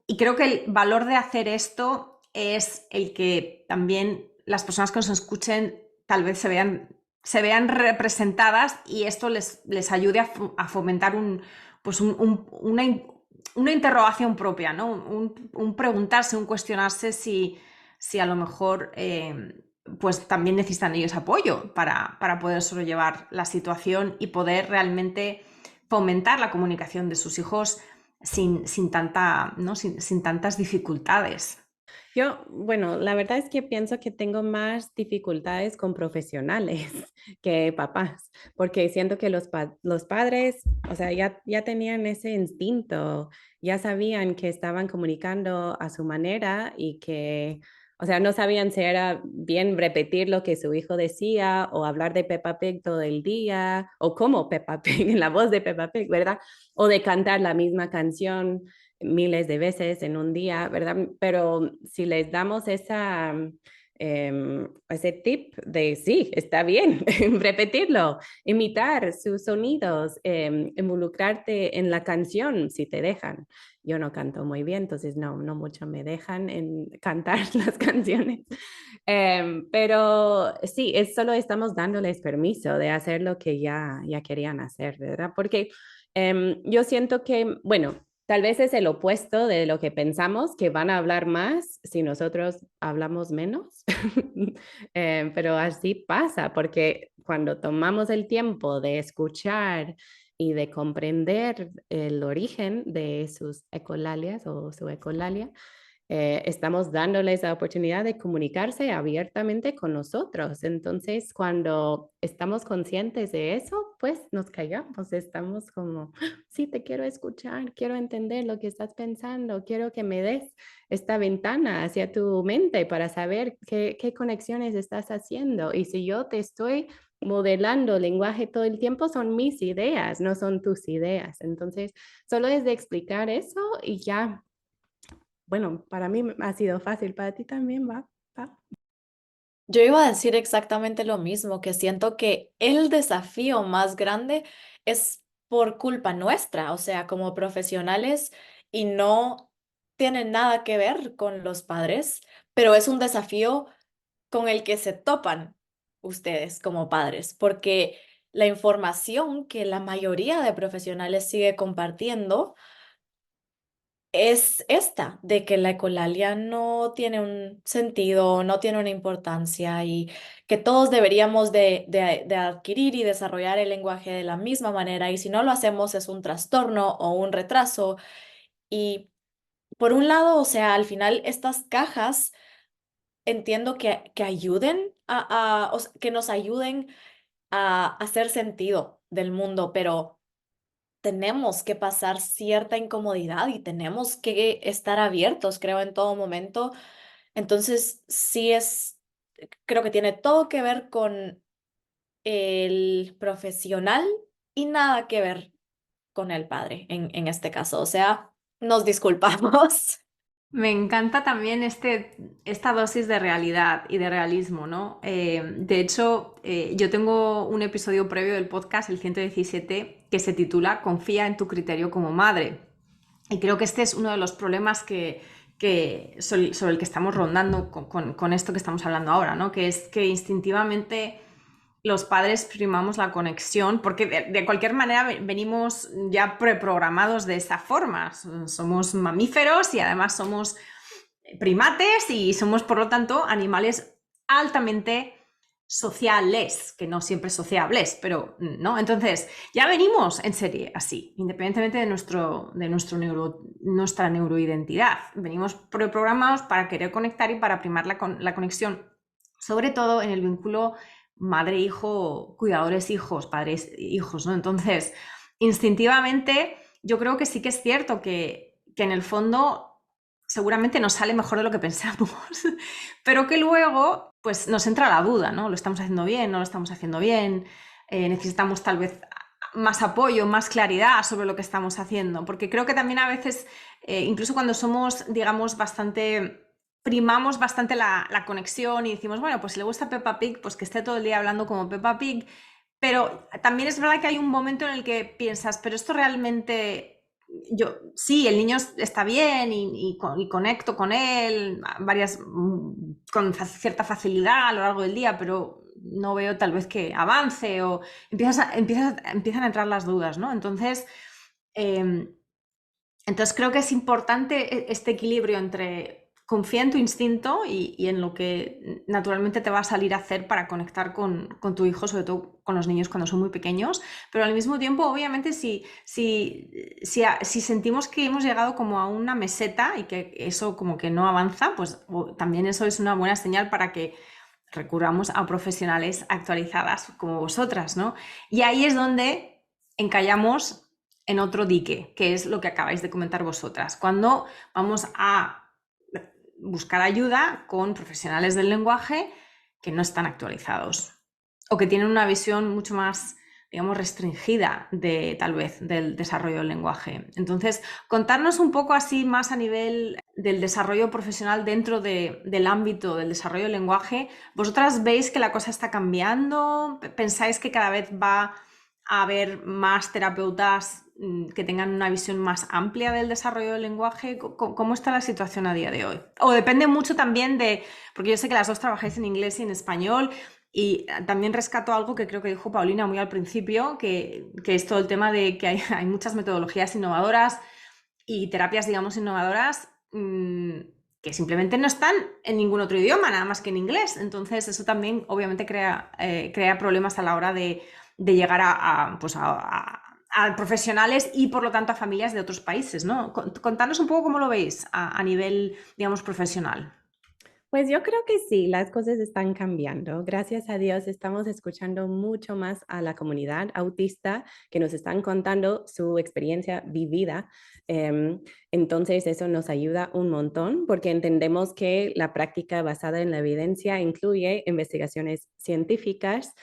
Y creo que el valor de hacer esto es el que también las personas que nos escuchen tal vez se vean representadas y esto les ayude a fomentar una interrogación propia, ¿no? Un preguntarse, un cuestionarse si a lo mejor pues también necesitan ellos apoyo para poder sobrellevar la situación y poder realmente fomentar la comunicación de sus hijos sin tantas dificultades. Yo, bueno, la verdad es que pienso que tengo más dificultades con profesionales que papás, porque siento que los padres, o sea, ya tenían ese instinto, ya sabían que estaban comunicando a su manera y que, o sea, no sabían si era bien repetir lo que su hijo decía o hablar de Peppa Pig todo el día o como Peppa Pig, en la voz de Peppa Pig, ¿verdad? O de cantar la misma canción miles de veces en un día, ¿verdad? Pero si les damos ese tip de sí, está bien, repetirlo, imitar sus sonidos, involucrarte en la canción si te dejan. Yo no canto muy bien, entonces no mucho me dejan en cantar las canciones. Pero sí, solo estamos dándoles permiso de hacer lo que ya querían hacer, ¿verdad? Porque yo siento que, bueno, tal vez es el opuesto de lo que pensamos, que van a hablar más si nosotros hablamos menos, pero así pasa, porque cuando tomamos el tiempo de escuchar y de comprender el origen de sus ecolalias o su ecolalia, estamos dándoles la oportunidad de comunicarse abiertamente con nosotros. Entonces, cuando estamos conscientes de eso, pues nos callamos, estamos como, sí, te quiero escuchar, quiero entender lo que estás pensando, quiero que me des esta ventana hacia tu mente para saber qué conexiones estás haciendo. Y si yo te estoy modelando lenguaje todo el tiempo, son mis ideas, no son tus ideas. Entonces, solo es de explicar eso y ya. Bueno, para mí ha sido fácil, para ti también va. Yo iba a decir exactamente lo mismo, que siento que el desafío más grande es por culpa nuestra, o sea, como profesionales y no tiene nada que ver con los padres, pero es un desafío con el que se topan ustedes como padres, porque la información que la mayoría de profesionales sigue compartiendo es esta, de que la ecolalia no tiene un sentido, no tiene una importancia y que todos deberíamos de adquirir y desarrollar el lenguaje de la misma manera y si no lo hacemos es un trastorno o un retraso. Y por un lado, o sea, al final estas cajas entiendo que ayuden o sea, que nos ayuden a hacer sentido del mundo, pero tenemos que pasar cierta incomodidad y tenemos que estar abiertos, creo, en todo momento. Entonces, sí creo que tiene todo que ver con el profesional y nada que ver con el padre en este caso. O sea, nos disculpamos. Me encanta también esta dosis de realidad y de realismo, ¿no? De hecho, yo tengo un episodio previo del podcast, el 117, que se titula Confía en tu criterio como madre. Y creo que este es uno de los problemas sobre el que estamos rondando con esto que estamos hablando ahora, ¿no? Que es que instintivamente los padres primamos la conexión, porque de cualquier manera venimos ya preprogramados de esa forma. Somos mamíferos y además somos primates y somos, por lo tanto, animales altamente sociales, que no siempre sociables, pero no. Entonces, ya venimos en serie así, independientemente de nuestra neuroidentidad. Venimos preprogramados para querer conectar y para primar la conexión, sobre todo en el vínculo madre-hijo, cuidadores-hijos, padres-hijos, ¿no? Entonces, instintivamente, yo creo que sí que es cierto que que en el fondo seguramente nos sale mejor de lo que pensamos, pero que luego pues nos entra la duda, ¿no? ¿Lo estamos haciendo bien? ¿No lo estamos haciendo bien? Necesitamos tal vez más apoyo, más claridad sobre lo que estamos haciendo, porque creo que también a veces, incluso cuando somos, digamos, primamos bastante la conexión y decimos, bueno, pues si le gusta Peppa Pig, pues que esté todo el día hablando como Peppa Pig, pero también es verdad que hay un momento en el que piensas, pero esto realmente, sí, el niño está bien y conecto con él con cierta facilidad a lo largo del día, pero no veo tal vez que avance o empiezan a entrar las dudas, ¿no? Entonces creo que es importante este equilibrio entre confía en tu instinto y en lo que naturalmente te va a salir a hacer para conectar con tu hijo, sobre todo con los niños cuando son muy pequeños, pero al mismo tiempo, obviamente, si sentimos que hemos llegado como a una meseta y que eso como que no avanza, pues también eso es una buena señal para que recurramos a profesionales actualizadas como vosotras, ¿no? Y ahí es donde encallamos en otro dique, que es lo que acabáis de comentar vosotras. Cuando vamos a buscar ayuda con profesionales del lenguaje que no están actualizados o que tienen una visión mucho más, digamos, restringida tal vez del desarrollo del lenguaje. Entonces, contarnos un poco así más a nivel del desarrollo profesional dentro del ámbito del desarrollo del lenguaje. ¿Vosotras veis que la cosa está cambiando? ¿Pensáis que cada vez va a haber más terapeutas que tengan una visión más amplia del desarrollo del lenguaje? ¿Cómo está la situación a día de hoy? O depende mucho también porque yo sé que las dos trabajáis en inglés y en español, y también rescato algo que creo que dijo Paulina muy al principio, que es todo el tema de que hay muchas metodologías innovadoras y terapias, digamos, innovadoras que simplemente no están en ningún otro idioma, nada más que en inglés. Entonces eso también obviamente crea problemas a la hora de llegar a profesionales y por lo tanto a familias de otros países, ¿no? Contadnos un poco cómo lo veis a nivel, digamos, profesional. Pues yo creo que sí, las cosas están cambiando. Gracias a Dios estamos escuchando mucho más a la comunidad autista que nos están contando su experiencia vivida. Entonces eso nos ayuda un montón porque entendemos que la práctica basada en la evidencia incluye investigaciones científicas,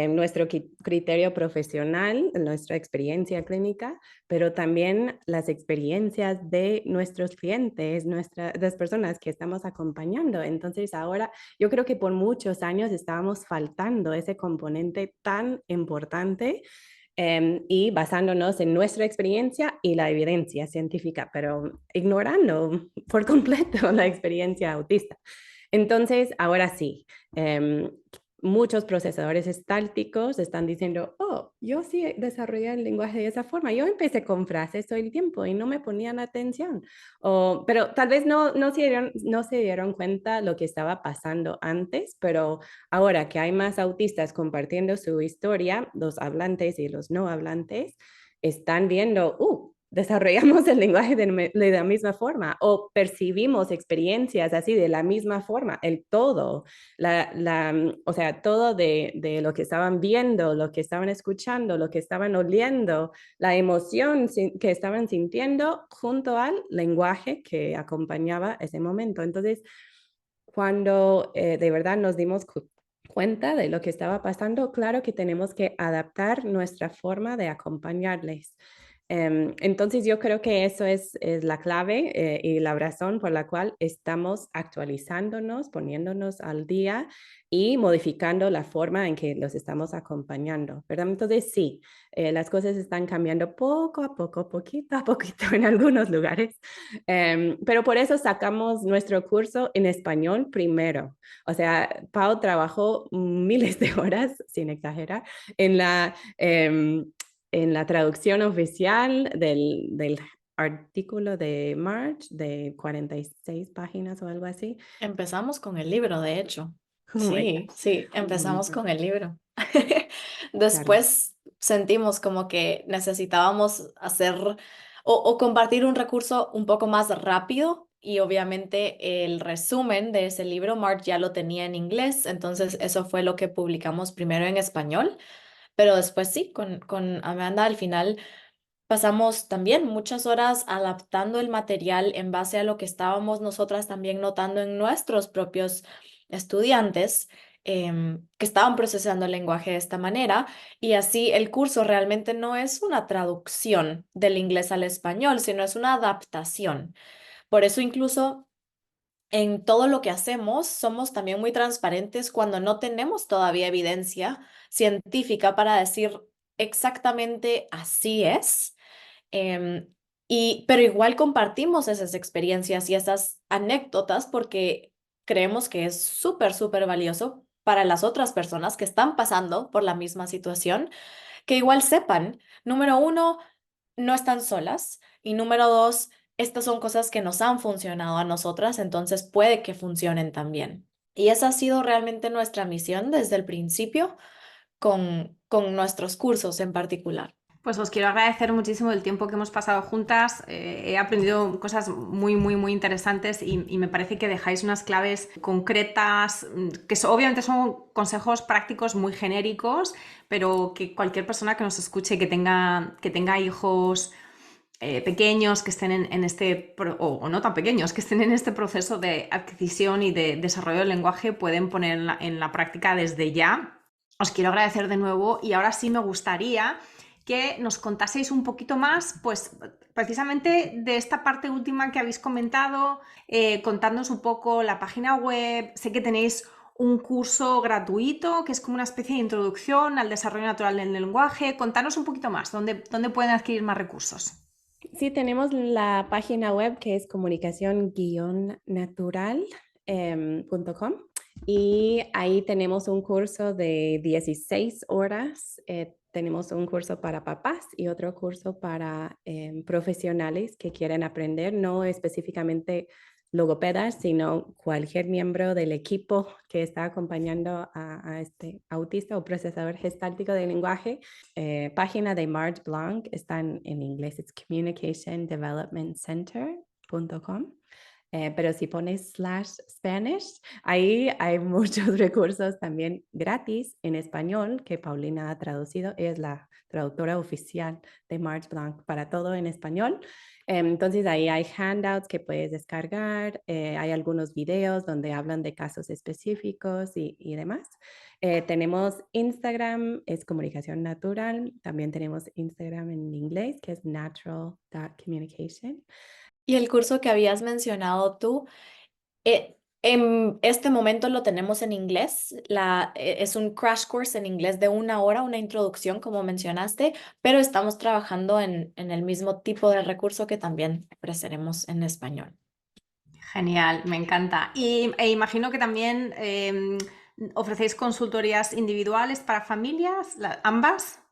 nuestro criterio profesional, nuestra experiencia clínica, pero también las experiencias de nuestros clientes, las personas que estamos acompañando. Entonces ahora yo creo que por muchos años estábamos faltando ese componente tan importante y basándonos en nuestra experiencia y la evidencia científica, pero ignorando por completo la experiencia autista. Entonces, ahora sí, muchos procesadores estálticos están diciendo, oh, yo sí desarrollé el lenguaje de esa forma. Yo empecé con frases todo el tiempo y no me ponían atención. Pero tal vez no se dieron cuenta lo que estaba pasando antes, pero ahora que hay más autistas compartiendo su historia, los hablantes y los no hablantes, están viendo, desarrollamos el lenguaje de la misma forma o percibimos experiencias así de la misma forma, el todo, o sea, todo de lo que estaban viendo, lo que estaban escuchando, lo que estaban oliendo, la emoción que estaban sintiendo junto al lenguaje que acompañaba ese momento. Entonces, cuando de verdad nos dimos cuenta de lo que estaba pasando, claro que tenemos que adaptar nuestra forma de acompañarles. Entonces yo creo que eso es la clave y la razón por la cual estamos actualizándonos, poniéndonos al día y modificando la forma en que los estamos acompañando, ¿verdad? Entonces sí, las cosas están cambiando poco a poco, poquito a poquito en algunos lugares, pero por eso sacamos nuestro curso en español primero. O sea, Pau trabajó miles de horas, sin exagerar, en la traducción oficial del artículo de March de 46 páginas o algo así. Empezamos con el libro, de hecho. Oh my Sí, God. sí, empezamos con el libro. Claro. Después sentimos como que necesitábamos hacer o compartir un recurso un poco más rápido y obviamente el resumen de ese libro, Mark ya lo tenía en inglés, entonces eso fue lo que publicamos primero en español, pero después sí, con Amanda al final pasamos también muchas horas adaptando el material en base a lo que estábamos nosotras también notando en nuestros propios estudiantes que estaban procesando el lenguaje de esta manera. Y así el curso realmente no es una traducción del inglés al español, sino es una adaptación. Por eso incluso en todo lo que hacemos somos también muy transparentes cuando no tenemos todavía evidencia científica para decir exactamente así es. Em, pero igual compartimos esas experiencias y esas anécdotas porque creemos que es súper, súper valioso para las otras personas que están pasando por la misma situación, que igual sepan, número uno, no están solas y número dos, estas son cosas que nos han funcionado a nosotras, entonces puede que funcionen también. Y esa ha sido realmente nuestra misión desde el principio con nuestros cursos en particular. Pues os quiero agradecer muchísimo el tiempo que hemos pasado juntas. He aprendido cosas muy, muy, muy interesantes y me parece que dejáis unas claves concretas, que obviamente son consejos prácticos muy genéricos, pero que cualquier persona que nos escuche, que tenga hijos pequeños, que estén en este, o no tan pequeños, que estén en este proceso de adquisición y de desarrollo del lenguaje, pueden poner en la práctica desde ya. Os quiero agradecer de nuevo y ahora sí me gustaría que nos contaseis un poquito más, pues precisamente de esta parte última que habéis comentado, contándonos un poco la página web. Sé que tenéis un curso gratuito que es como una especie de introducción al desarrollo natural del lenguaje. Contanos un poquito más, ¿dónde pueden adquirir más recursos? Sí, tenemos la página web que es comunicación-natural.com y ahí tenemos un curso de 16 horas. Tenemos un curso para papás y otro curso para profesionales que quieren aprender, no específicamente logopedas, sino cualquier miembro del equipo que está acompañando a este autista o procesador gestáltico del lenguaje. Página de Marge Blanc está en inglés, es communicationdevelopmentcenter.com. Pero si pones /Spanish, ahí hay muchos recursos también gratis en español que Paulina ha traducido. Ella es la traductora oficial de Marge Blanc para todo en español. Entonces ahí hay handouts que puedes descargar, hay algunos videos donde hablan de casos específicos y demás. Tenemos Instagram, es comunicación natural. También tenemos Instagram en inglés, que es natural.communication. Y el curso que habías mencionado tú, en este momento lo tenemos en inglés. Es un crash course en inglés de 1 hora, una introducción, como mencionaste, pero estamos trabajando en el mismo tipo de recurso que también ofreceremos en español. Genial, me encanta. E imagino que también ofrecéis consultorías individuales para familias, ambas.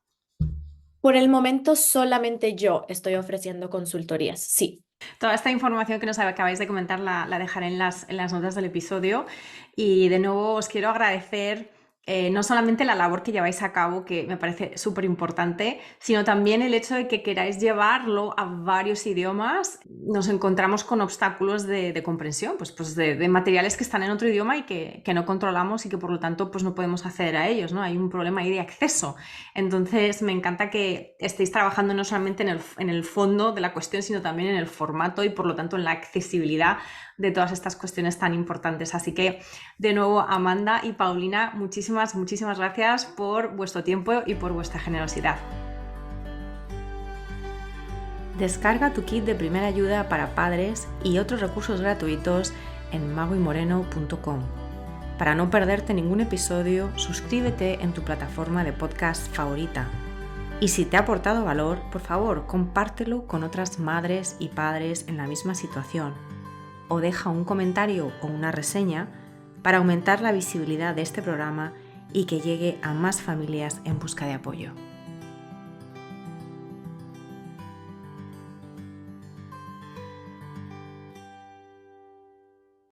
Por el momento, solamente yo estoy ofreciendo consultorías, sí. Toda esta información que nos acabáis de comentar la dejaré en las notas del episodio y de nuevo os quiero agradecer no solamente la labor que lleváis a cabo, que me parece súper importante, sino también el hecho de que queráis llevarlo a varios idiomas. Nos encontramos con obstáculos de comprensión, pues de materiales que están en otro idioma y que no controlamos y que por lo tanto pues no podemos acceder a ellos, ¿no? Hay un problema ahí de acceso. Entonces me encanta que estéis trabajando no solamente en el fondo de la cuestión, sino también en el formato y por lo tanto en la accesibilidad de todas estas cuestiones tan importantes. Así que de nuevo, Amanda y Paulina, muchísimas gracias por vuestro tiempo y por vuestra generosidad. Descarga tu kit de primera ayuda para padres y otros recursos gratuitos en magoymoreno.com. Para no perderte ningún episodio, suscríbete en tu plataforma de podcast favorita. Y si te ha aportado valor, por favor, compártelo con otras madres y padres en la misma situación. O deja un comentario o una reseña para aumentar la visibilidad de este programa y que llegue a más familias en busca de apoyo.